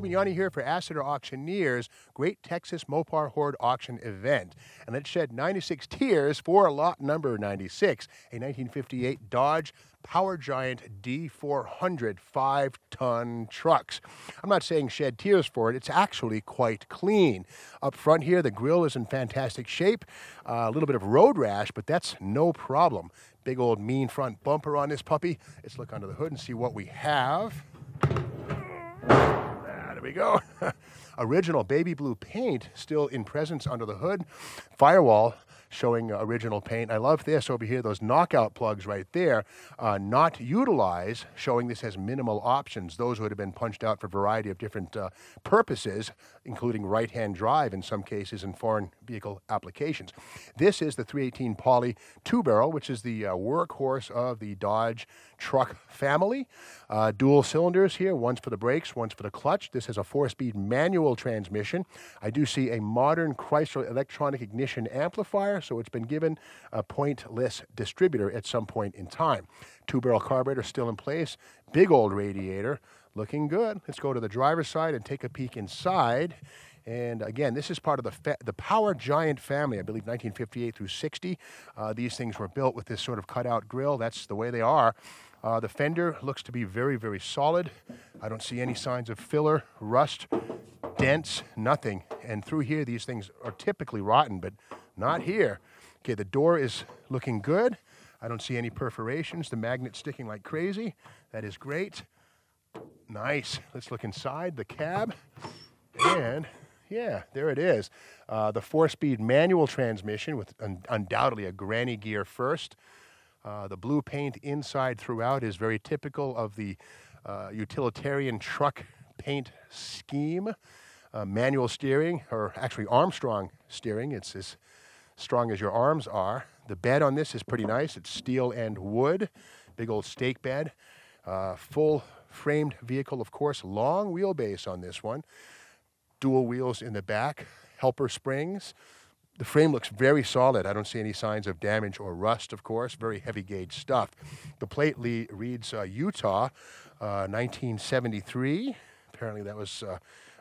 DiMignani here for Asseter Auctioneers Great Texas Mopar Horde Auction event. And let's shed 96 tears for lot number 96, a 1958 Dodge Power Giant D400 5-ton trucks. I'm not saying shed tears for it, it's actually quite clean. Up front here, the grille is in fantastic shape. A little bit of road rash, but that's no problem. Big old mean front bumper on this puppy. Let's look under the hood and see what we have. There we go. Original baby blue paint still in presence under the hood. Firewall showing original paint. I love this over here, those knockout plugs right there, not utilized, showing this has minimal options. Those would have been punched out for a variety of different purposes, including right-hand drive in some cases and foreign vehicle applications. This is the 318 Poly 2-barrel, which is the workhorse of the Dodge truck family. Dual cylinders here, one's for the brakes, one's for the clutch. This has a 4-speed manual transmission. I do see a modern Chrysler electronic ignition amplifier, so it's been given a pointless distributor at some point in time. 2-barrel carburetor still in place. Big old radiator, looking good. Let's go to the driver's side and take a peek inside. And again, this is part of the Power Giant family, I believe 1958 through 60. These things were built with this sort of cutout grille. That's the way they are. The fender looks to be very, very solid. I don't see any signs of filler, rust, dents, nothing. And through here, these things are typically rotten, but not here. Okay, the door is looking good. I don't see any perforations. The magnet's sticking like crazy. That is great. Nice. Let's look inside the cab. And yeah, there it is. The 4-speed manual transmission with undoubtedly a granny gear first. The blue paint inside throughout is very typical of the utilitarian truck paint scheme. Manual steering, or actually Armstrong steering. It's as strong as your arms are. The bed on this is pretty nice. It's steel and wood. Big old stake bed. Full framed vehicle, of course. Long wheelbase on this one. Dual wheels in the back. Helper springs. The frame looks very solid. I don't see any signs of damage or rust, of course. Very heavy gauge stuff. The plate reads Utah, 1973. Apparently that was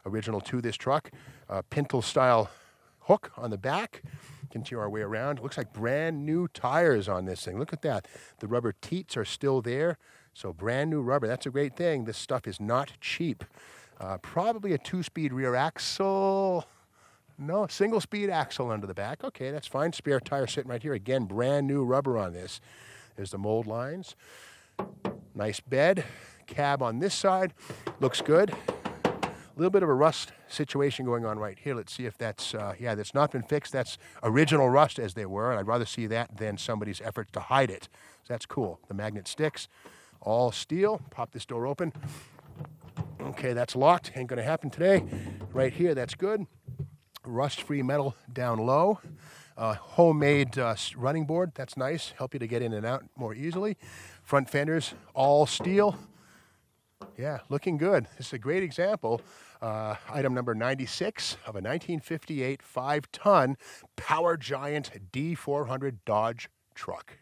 original to this truck. Pintle style hook on the back. Continue our way around. It looks like brand new tires on this thing. Look at that. The rubber teats are still there. So brand new rubber. That's a great thing. This stuff is not cheap. Probably a 2-speed rear axle. No, single-speed axle under the back. Okay, that's fine. Spare tire sitting right here. Again, brand new rubber on this. There's the mold lines. Nice bed. Cab on this side. Looks good. A little bit of a rust situation going on right here. Let's see if that's, yeah, that's not been fixed. That's original rust as they were, and I'd rather see that than somebody's effort to hide it. So that's cool. The magnet sticks. All steel. Pop this door open. Okay, that's locked. Ain't going to happen today. Right here, that's good. Rust-free metal down low. Homemade running board. That's nice. Help you to get in and out more easily. Front fenders, all steel. Yeah, looking good. This is a great example. Item number 96 of a 1958 5-ton Power Giant D400 Dodge truck.